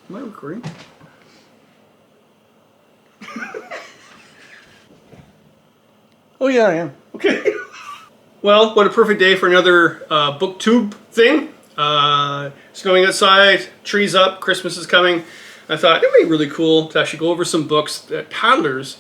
Am I recording? Oh yeah, I am. Okay. Well, what a perfect day for another booktube thing. Snowing outside, trees up, Christmas is coming. I thought it would be really cool to actually go over some books that paddlers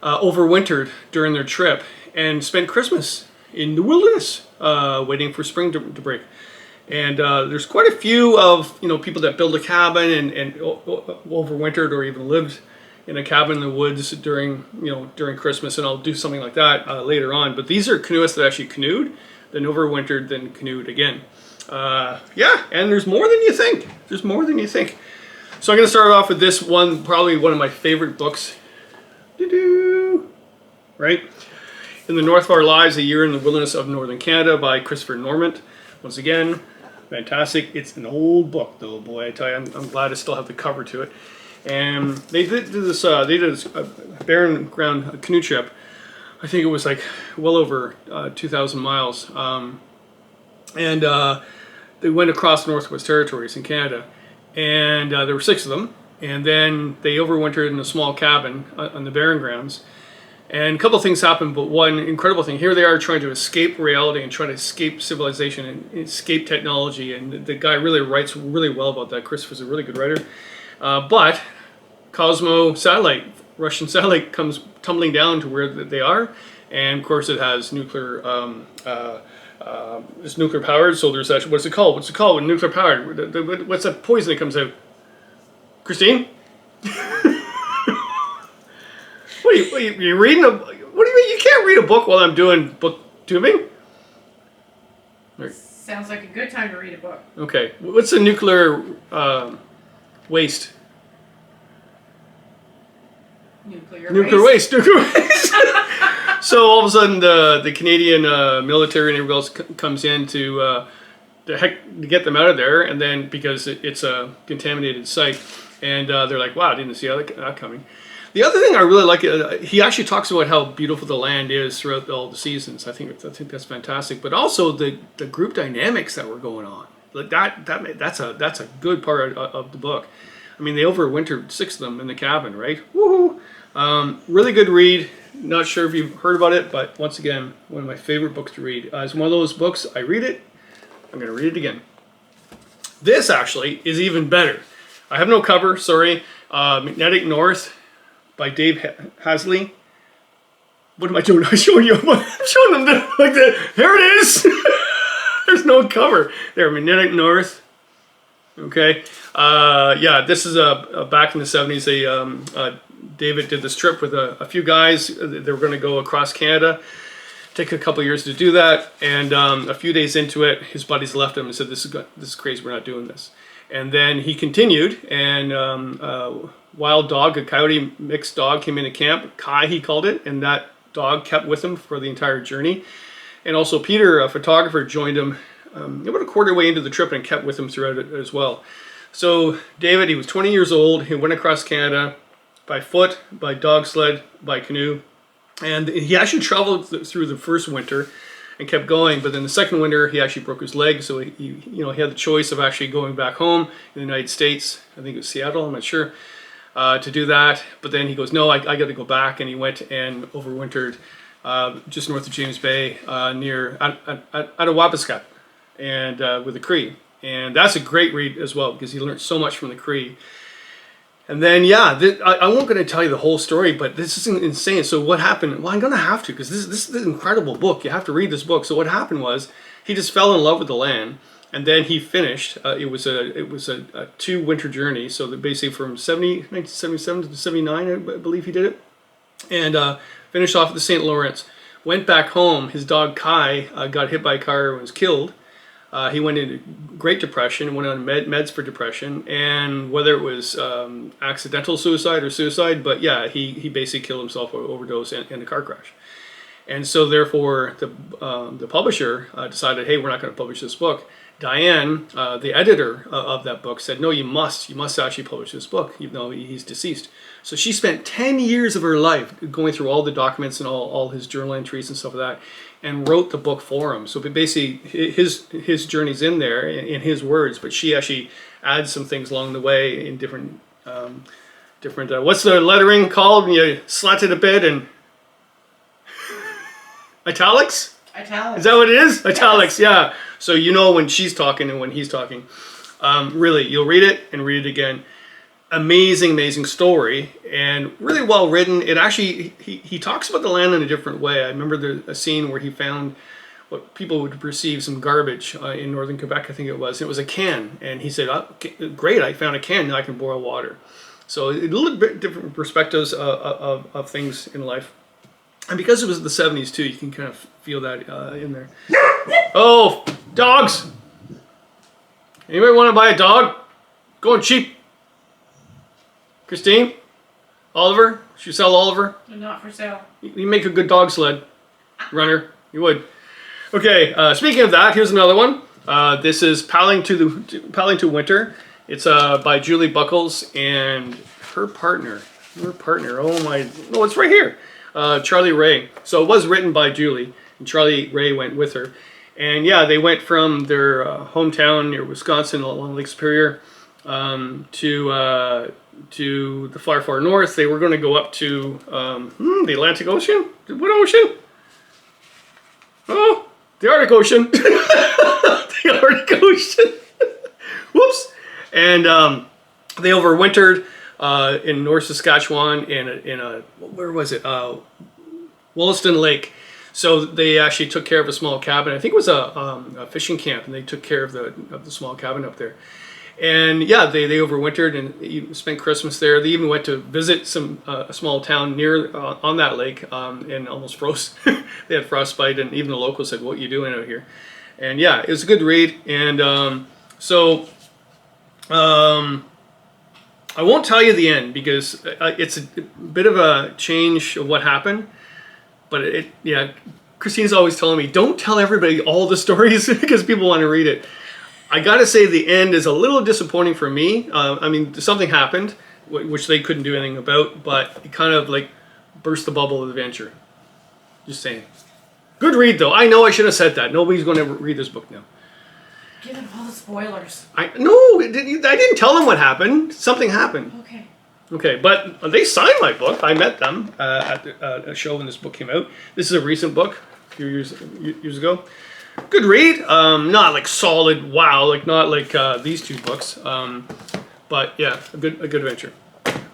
overwintered during their trip and spent Christmas in the wilderness, waiting for spring to break. And there's quite a few of people that build a cabin and overwintered or even lived in a cabin in the woods during Christmas, and I'll do something like that later on. But these are canoeists that actually canoed, then overwintered, then canoed again. Yeah, and there's more than you think. There's more than you think. So I'm going to start off with this one, probably one of my favorite books. Right? In the North of Our Lives, A Year in the Wilderness of Northern Canada by Christopher Norment. Once again, fantastic. It's an old book, though, boy. I tell you, I'm glad I still have the cover to it. And they did this. They did this barren ground canoe trip. I think it was like well over 2,000 miles. And they went across the Northwest Territories in Canada, and there were 6 of them. And then they overwintered in a small cabin on the barren grounds. And a couple of things happened, but one incredible thing, here they are trying to escape reality and trying to escape civilization and escape technology. And the guy really writes really well about that. Christopher's a really good writer. But Cosmo satellite, Russian satellite, comes tumbling down to where they are. And of course it has nuclear, it's nuclear powered. So there's actually, what's it called? What's it called when nuclear powered? What's that poison that comes out? Christine? What are you reading? What do you mean? You can't read a book while I'm doing booktubing? Sounds like a good time to read a book. Okay. What's the nuclear waste? Nuclear waste. Nuclear waste. So all of a sudden, the Canadian military and everybody else comes in to get them out of there, and then because it's a contaminated site, and they're like, "Wow, I didn't see that coming." The other thing I really like, he actually talks about how beautiful the land is throughout all the seasons. I think that's fantastic. But also the group dynamics that were going on. Like that's a good part of the book. I mean, they overwintered 6 of them in the cabin, right? Woohoo! Really good read. Not sure if you've heard about it, but once again, one of my favorite books to read. It's one of those books, I read it, I'm going to read it again. This actually is even better. I have no cover, sorry. Magnetic North by Dave Halsey. What am I doing? I'm showing you. I'm showing them like that. Here it is. There's no cover. There, Magnetic North. Okay. Yeah, this is back in the 70s. David did this trip with a few guys. They were going to go across Canada. Take a couple years to do that. And a few days into it, his buddies left him and said, "This is crazy. We're not doing this." And then he continued, and wild dog, a coyote mixed dog, came into camp. Kai, he called it, and that dog kept with him for the entire journey. And also Peter, a photographer, joined him about a quarter way into the trip and kept with him throughout it as well. So David, he was 20 years old. He went across Canada by foot, by dog sled, by canoe. And he actually traveled through the first winter and kept going, but then the second winter he actually broke his leg, so he had the choice of actually going back home in the United States. I think it was Seattle, I'm not sure, to do that. But then he goes, "No, I got to go back," and he went and overwintered just north of James Bay, near Attawapiskat, and with the Cree. And that's a great read as well because he learned so much from the Cree. And then, yeah, I won't going to tell you the whole story, but this is insane. So what happened? Well, I'm going to have to because this is an incredible book. You have to read this book. So what happened was he just fell in love with the land, and then he finished. It was a 2 winter journey. So that basically from 1977 to 79, I believe he did it, and finished off at the St. Lawrence. Went back home. His dog Kai got hit by a car and was killed. He went into Great Depression, went on meds for depression, and whether it was accidental suicide or suicide, but yeah, he basically killed himself with overdose and a car crash. And so therefore the publisher decided, hey, we're not going to publish this book. Diane, the editor of that book, said, no, you must actually publish this book, even though he's deceased. So she spent 10 years of her life going through all the documents and all his journal entries and stuff like that, and wrote the book for him. So basically his journey's in there in his words, but she actually adds some things along the way in different what's the lettering called when you slant it a bit and italics? Italics. Is that what it is? Italics, Yes. yeah. So you know when she's talking and when he's talking. Really, you'll read it and read it again. Amazing story and really well written. It actually, he talks about the land in a different way. I remember a scene where he found what people would perceive some garbage in northern Quebec, I think it was. It was a can, and he said, oh, great, I found a can, now I can boil water. So a little bit different perspectives of things in life. And because it was the 70s too, you can kind of feel that in there. Oh, dogs! Anybody want to buy a dog? Going cheap. Christine? Oliver? Should you sell Oliver? They're not for sale. You make a good dog sled runner. You would. Okay, speaking of that, here's another one. This is Paddling to Winter. It's by Julie Buckles and her partner. Oh my, no, it's right here. Charlie Ray. So it was written by Julie, and Charlie Ray went with her. And yeah, they went from their hometown near Wisconsin along Lake Superior to the far north. They were going to go up to the Atlantic Ocean. What ocean? Oh, the Arctic Ocean. The Arctic Ocean. Whoops. And they overwintered in North Saskatchewan in a where was it? Wollaston Lake. So they actually took care of a small cabin. I think it was a fishing camp, and they took care of the small cabin up there. And yeah, they overwintered and spent Christmas there. They even went to visit a small town near on that lake and almost froze. They had frostbite, and even the locals said, "What are you doing out here?" And yeah, it was a good read. And I won't tell you the end because it's a bit of a change of what happened. But yeah, Christine's always telling me, don't tell everybody all the stories because people want to read it. I gotta say the end is a little disappointing for me. I mean, something happened, which they couldn't do anything about, but it kind of like burst the bubble of adventure. Just saying. Good read though. I know I should have said that. Nobody's going to read this book now. Give them all the spoilers. I didn't tell them what happened. Something happened. Okay. Okay, but they signed my book. I met them at a show when this book came out. This is a recent book, a few years ago. Good read. Not like solid wow, like not like these two books. But yeah, a good adventure.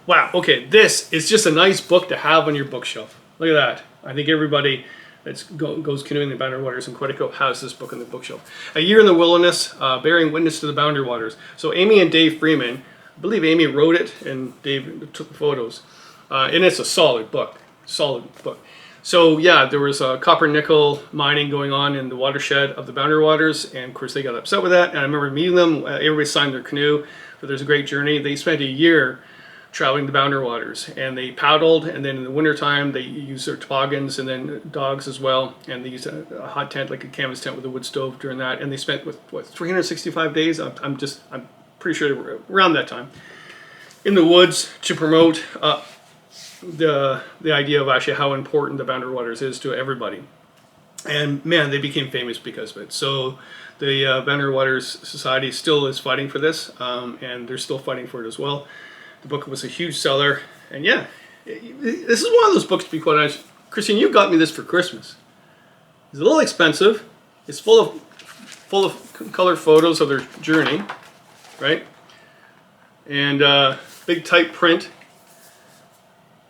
Wow. Okay, this is just a nice book to have on your bookshelf. Look at that. I think everybody that goes canoeing the Boundary Waters in Quetico has this book on the bookshelf. A Year in the Wilderness, Bearing Witness to the Boundary Waters. So Amy and Dave Freeman. I believe Amy wrote it and Dave took the photos. And it's a solid book. So yeah, there was copper nickel mining going on in the watershed of the Boundary Waters, and of course they got upset with that. And I remember meeting them. Everybody signed their canoe, but there's a great journey. They spent a year traveling the Boundary Waters, and they paddled, and then in the wintertime they used their toboggans and then dogs as well, and they used a hot tent, like a canvas tent with a wood stove during that. And they spent 365 days. I'm pretty sure they were around that time in the woods to promote the idea of actually how important the Boundary Waters is to everybody. And man, they became famous because of it. So the Boundary Waters Society still is fighting for this, and they're still fighting for it as well. The book was a huge seller, and yeah, this is one of those books, to be quite honest. Christine, you got me this for Christmas. It's a little expensive. It's full of color photos of their journey, right? And big type print.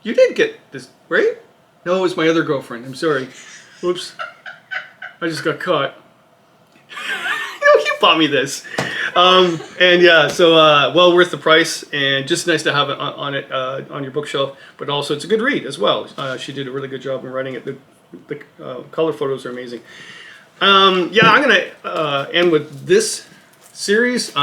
You did get this, right? No, it was my other girlfriend. I'm sorry. Oops. I just got caught. You bought me this. And yeah, so well worth the price, and just nice to have it on your bookshelf. But also, it's a good read as well. She did a really good job in writing it. The color photos are amazing. Yeah, I'm gonna end with this series.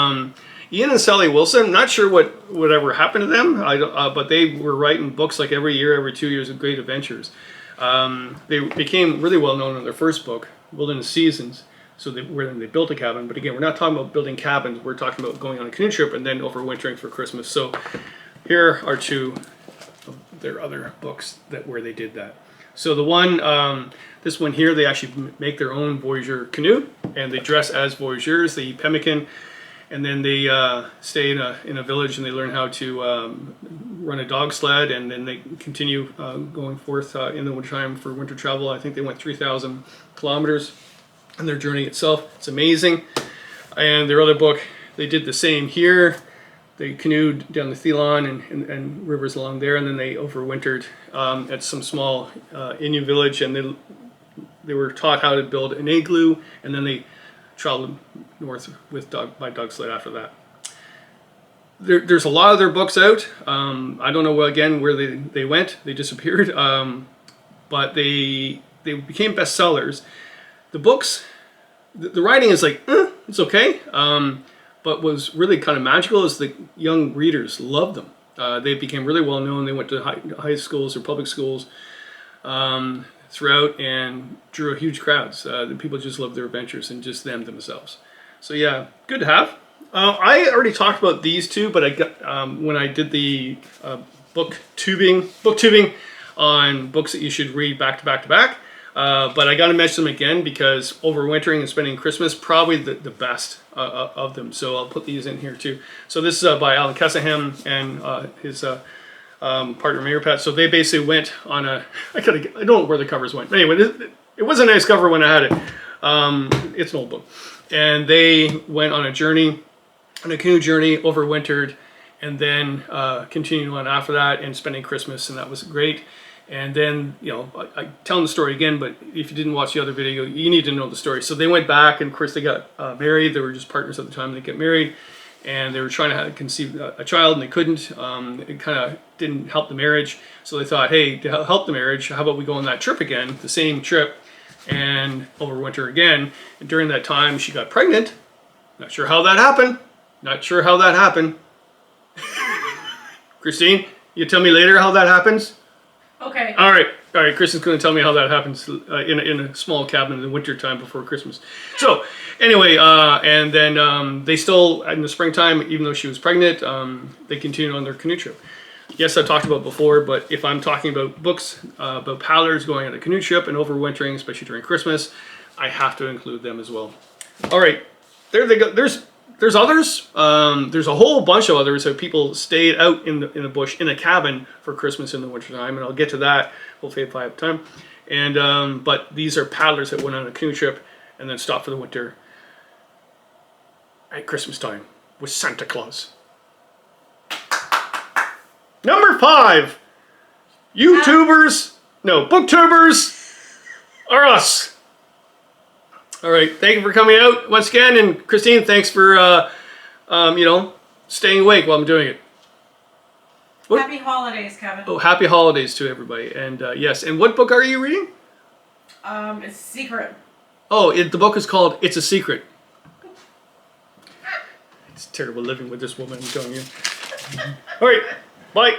Ian and Sally Wilson. Not sure whatever happened to them. But they were writing books like every year, every 2 years of great adventures. They became really well known in their first book, Wilderness Seasons. So they built a cabin, but again, we're not talking about building cabins. We're talking about going on a canoe trip and then overwintering for Christmas. So here are two of their other books where they did that. So the one, this one here, they actually make their own Voyageur canoe, and they dress as Voyageurs. They eat pemmican, and then they stay in a village and they learn how to run a dog sled, and then they continue going forth in the wintertime for winter travel. I think they went 3,000 kilometers in their journey itself. It's amazing. And their other book, they did the same here. They canoed down the Thelon and rivers along there, and then they overwintered at some small Indian village, and they were taught how to build an igloo, and then they traveled north by dog sled after that. There's a lot of their books out. I don't know again where they went. They disappeared, but they became bestsellers. The books, the writing is like it's okay. But what was really kind of magical is the young readers loved them. They became really well known. They went to high schools or public schools throughout and drew huge crowds. The people just loved their adventures and just themselves. So yeah, good to have. I already talked about these two, but I got when I did the booktubing on books that you should read back to back to back. But I got to mention them again because overwintering and spending Christmas, probably the best of them. So I'll put these in here too. So this is by Alan Kesselheim and his partner Mayor Pat. So they basically went on a, I don't know where the covers went. But anyway, it was a nice cover when I had it. It's an old book. And they went on a journey, on a canoe journey, overwintered, and then continued on after that and spending Christmas, and that was great. And then, you know, I'm telling the story again, but if you didn't watch the other video, you need to know the story. So they went back, and of course they got married. They were just partners at the time. They get married, and they were trying to conceive a child, and they couldn't. It kind of didn't help the marriage. So they thought, hey, to help the marriage, how about we go on that trip again, the same trip, and overwinter again. And during that time, she got pregnant. Not sure how that happened. Not sure how that happened. Christine, you tell me later how that happens? Okay. All right. Kristen's going to tell me how that happens in a small cabin in the winter time before Christmas. So anyway, and then they still, in the springtime, even though she was pregnant, they continued on their canoe trip. Yes, I've talked about before, but if I'm talking about books about paddlers going on a canoe trip and overwintering, especially during Christmas, I have to include them as well. All right. There they go. There's others. There's a whole bunch of others that people stayed out in the bush in a cabin for Christmas in the wintertime, and I'll get to that hopefully if I have time. And but these are paddlers that went on a canoe trip and then stopped for the winter at Christmas time with Santa Claus. Number 5, booktubers are us. All right, thank you for coming out once again, and Christine, thanks for staying awake while I'm doing it. What? Happy holidays, Kevin. Oh, happy holidays to everybody, and yes. And what book are you reading? It's Secret. Oh, the book is called "It's a Secret." It's terrible living with this woman. I'm telling you. All right, bye.